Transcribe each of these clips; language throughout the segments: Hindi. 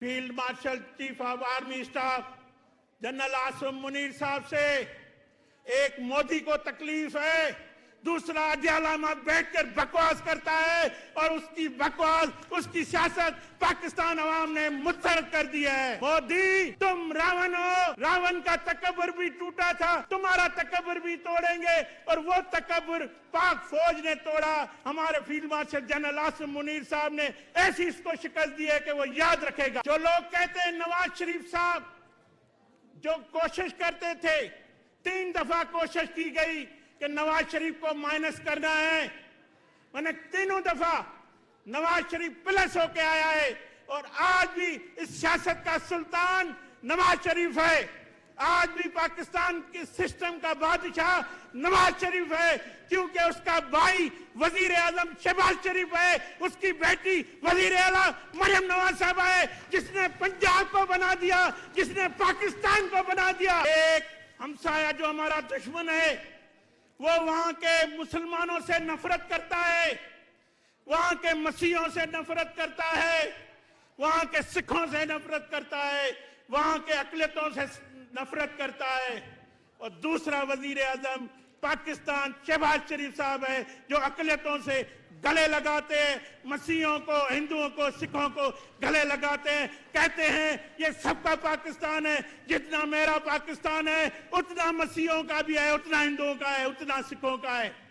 Field marshal chief of army staff general Asim Munir साहब से एक मोदी को तकलीफ है, दूसरा अडियाला में बैठकर बकवास करता है और उसकी बकवास, उसकी सियासत पाकिस्तान अवाम ने मुस्तरद कर दिया है। मोदी, तुम रावण हो, रावण का तकब्बुर भी टूटा था, तुम्हारा तकब्बुर भी तोड़ेंगे और वो तकब्बुर पाक फौज ने तोड़ा। हमारे field marshal general Asim Munir साहब ने ऐसी इसको शिकस्त दी है कि वो याद रखेगा। जो लोग कहते हैं नवाज शरीफ साहब जो कोशिश करते थे, 3 दफा कोशिश की गई कि नवाज शरीफ को माइनस करना है, मैंने तीनों दफा नवाज शरीफ प्लस होके आया है और आज भी इस सियासत का सुल्तान नवाज शरीफ है। आज भी पाकिस्तान के सिस्टम का बादशाह नवाज शरीफ है, क्योंकि उसका भाई वजीर आजम शहबाज शरीफ है, उसकी बेटी वजीर आला मरियम नवाज साहब है, जिसने पंजाब को बना दिया, जिसने पाकिस्तान को बना दिया। एक हमसाया जो हमारा दुश्मन है वो वहां के मुसलमानों से नफरत करता है, वहां के मसीहों से नफरत करता है, वहां के सिखों से नफरत करता है, वहां के अकलियतों से नफरत करता है। और दूसरा वजीर आजम पाकिस्तान शहबाज शरीफ साहब है, जो अकलियतों से गले लगाते हैं, मसीहों को, हिंदुओं को, सिखों को गले लगाते हैं, कहते हैं ये सबका पाकिस्तान है, जितना मेरा पाकिस्तान है उतना मसीहों का भी है, उतना हिंदुओं का है, उतना सिखों का है।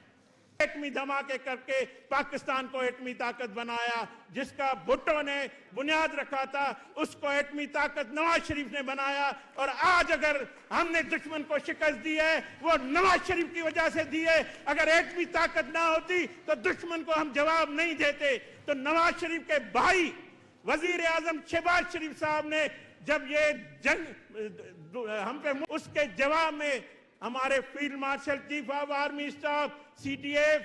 एटमी धमाके करके पाकिस्तान को एटमी ताकत बनाया, जिसका भुट्टो ने बुनियाद रखा था, उसको एटमी ताकत नवाज शरीफ ने बनाया। और आज अगर हमने दुश्मन को शिकस्त दी है वो नवाज शरीफ की वजह से दी है। अगर एटमी ताकत ना होती तो दुश्मन को हम जवाब नहीं देते। तो नवाज शरीफ के भाई वजीर आजम शहबाज शरीफ साहब ने जब ये जंग हम पे, उसके जवाब में हमारे field marshal chief of army staff CTF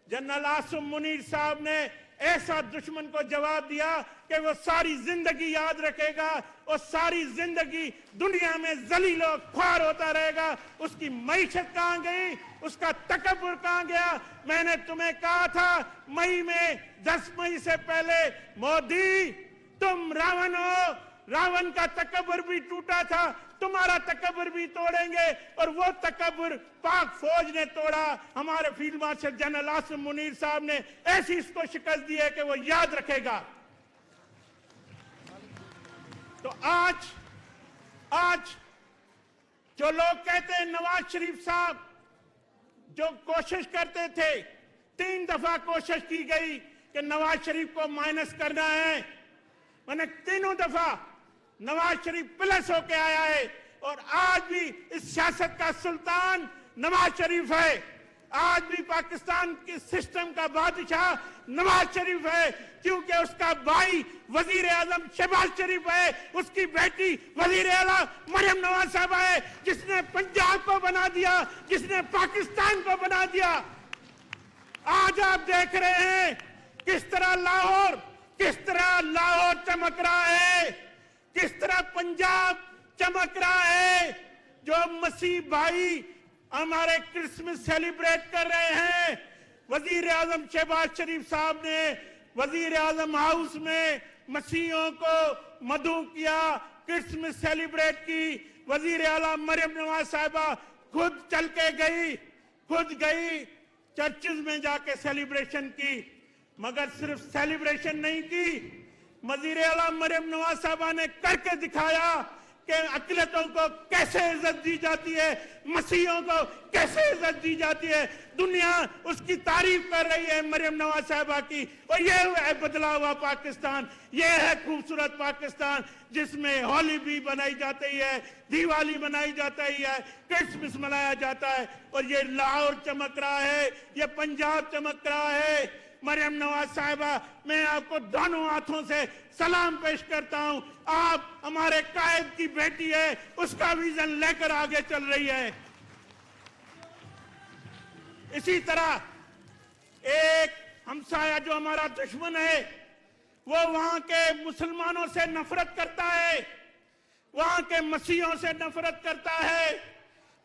general Asim Munir साहब ने ऐसा दुश्मन को जवाब दिया कि वो सारी जिंदगी याद रखेगा और सारी जिंदगी दुनिया में जलील और ख्वार होता रहेगा। उसकी मईशत कहां गई, उसका तकब्बुर कहां गया। मैंने तुम्हें कहा था मई में, 10 मई से पहले, मोदी तुम रावण हो, रावण का तकब्बुर भी टूटा था, तुम्हारा तकब्बुर भी तोड़ेंगे और वो तकब्बुर पाक फौज ने तोड़ा। हमारे field marshal general Asim Munir साहब ने ऐसी इसको शिकस्त दी है कि वो याद रखेगा। तो आज जो लोग कहते हैं नवाज शरीफ साहब जो कोशिश करते थे, 3 दफा कोशिश की गई कि नवाज शरीफ को माइनस करना है, मैंने तीनों दफा नवाज शरीफ प्लस होके आया है और आज भी इस सियासत का सुल्तान नवाज शरीफ है। आज भी पाकिस्तान के सिस्टम का बादशाह नवाज शरीफ है, क्योंकि उसका भाई वजीर आजम शहबाज शरीफ है, उसकी बेटी वजीर आला मरियम नवाज साहब है, जिसने पंजाब को बना दिया, जिसने पाकिस्तान को बना दिया। आज आप देख रहे हैं किस तरह लाहौर चमक रहा है, किस तरह पंजाब चमक रहा है। जो मसीह भाई हमारे क्रिसमस सेलिब्रेट कर रहे हैं, वजीर आजम शहबाज शरीफ साहब ने वजीर आजम हाउस में मसीहों को मदऊ किया, क्रिसमस सेलिब्रेट की। वजीर आला मरियम नवाज साहिबा खुद चल के गई चर्चेज में जाके सेलिब्रेशन की, मगर सिर्फ सेलिब्रेशन नहीं की, वजीर आला मरियम नवाज साहबा ने करके दिखाया कि अकलियतों को कैसे इज्जत दी जाती है, मसीहों को कैसे इज्जत दी जाती है। दुनिया उसकी तारीफ कर रही है मरियम नवाज साहबा की। और ये है बदला हुआ पाकिस्तान, ये है खूबसूरत पाकिस्तान, जिसमें होली भी बनाई जाती है, दिवाली बनाई जाती है, क्रिसमस मनाया जाता है। और ये लाहौर चमक रहा है, ये पंजाब चमक रहा है। मरियम नवाज साहिबा, मैं आपको दोनों हाथों से सलाम पेश करता हूं। आप हमारे कायद की बेटी है, उसका विजन लेकर आगे चल रही है। इसी तरह एक हमसाया जो हमारा दुश्मन है वो वहां के मुसलमानों से नफरत करता है, वहां के मसीहों से नफरत करता है,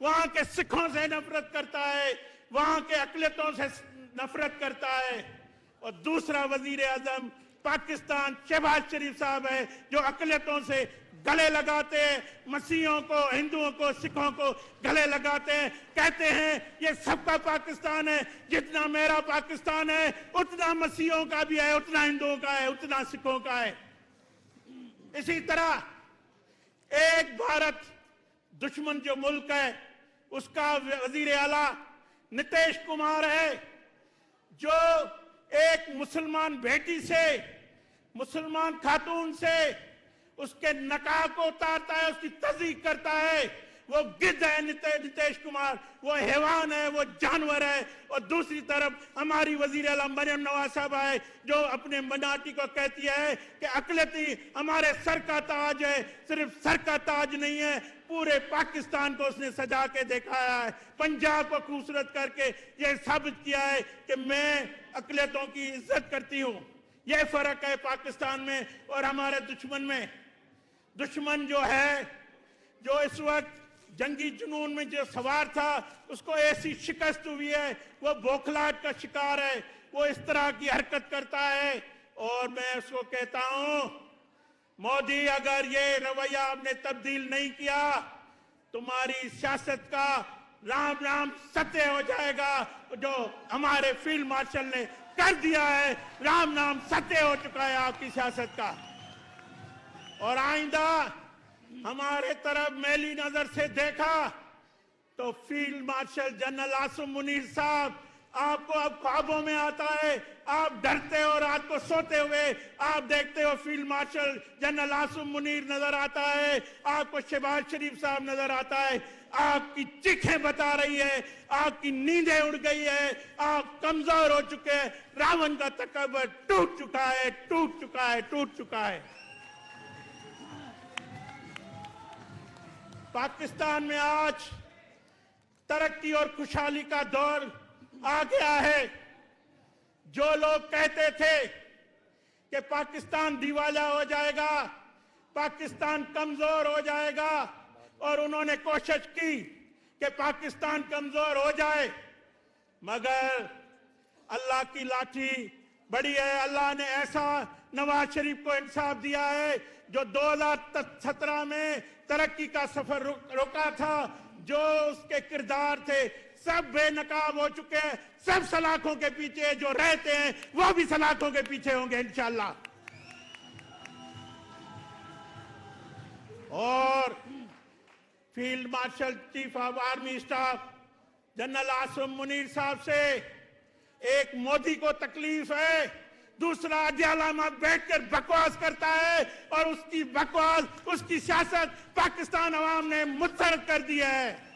वहां के सिखों से नफरत करता है, वहां के अकलियतों से नफरत करता है। और दूसरा वजीर आजम पाकिस्तान शहबाज शरीफ साहब है जो अक़लियतों से गले लगाते हैं, मसीहों को, हिंदुओं को, सिखों को गले लगाते हैं, कहते हैं ये सबका पाकिस्तान है, जितना मेरा पाकिस्तान है उतना मसीहों का भी है, उतना हिंदुओं का है, उतना सिखों का है। इसी तरह एक भारत दुश्मन जो मुल्क है उसका वजीर आला नीतीश कुमार है, जो एक मुसलमान बेटी से, मुसलमान खातून से उसके नकाब को उतारता है, उसकी तज़ीक करता है। वो गिद्ध है नीतीश कुमार, वो हैवान है, वो जानवर है। और दूसरी तरफ हमारी वजीर आला मरियम नवाज साहब है जो अपने मनाटी को कहती है कि अक़लियती हमारे सर का ताज है। सिर्फ सर का ताज नहीं है, पूरे पाकिस्तान को उसने सजा के दिखाया है, पंजाब को खूबसूरत करके ये साबित किया है कि मैं अक़लियतों की इज्जत करती हूँ। ये फर्क है पाकिस्तान में और हमारे दुश्मन में। दुश्मन जो है, जो इस वक्त जंगी जुनून में जो सवार था, उसको ऐसी शिकस्त हुई है, वो बौखलाहट का शिकार है, वो इस तरह की हरकत करता है। और मैं उसको कहता हूं, मोदी अगर ये रवैया आपने तब्दील नहीं किया, तुम्हारी सियासत का राम राम सत्य हो जाएगा। जो हमारे फील्ड मार्शल ने कर दिया है, राम नाम सत्य हो चुका है आपकी सियासत का। और आइंदा हमारे तरफ मैली नजर से देखा तो field marshal general Asim Munir साहब आपको अब ख्वाबों में आता है, आप डरते हो, रात को सोते हुए आप देखते हो field marshal general Asim Munir नजर आता है, आपको शहबाज शरीफ साहब नजर आता है। आपकी चीखें बता रही है, आपकी नींदें उड़ गई है, आप कमजोर हो चुके हैं। रावण का तकब्बुर टूट चुका है, टूट चुका है, टूट चुका है। पाकिस्तान में आज तरक्की और खुशहाली का दौर आ गया है। जो लोग कहते थे कि पाकिस्तान दिवाला हो जाएगा, पाकिस्तान कमजोर हो जाएगा, और उन्होंने कोशिश की कि पाकिस्तान कमजोर हो जाए, मगर अल्लाह की लाठी बड़ी है। अल्लाह ने ऐसा नवाज शरीफ को इंसाफ दिया है जो 2017 में तरक्की का सफर रोका था। जो उसके किरदार थे सब बेनकाब हो चुके हैं, सब सलाखों के पीछे, जो रहते हैं वो भी सलाखों के पीछे होंगे इंशाअल्लाह। और field marshal chief of army staff general Asim Munir साहब से एक मोदी को तकलीफ है, दूसरा अडियाला में बैठकर बकवास करता है, और उसकी बकवास, उसकी सियासत पाकिस्तान अवाम ने मुस्तरद कर दी है।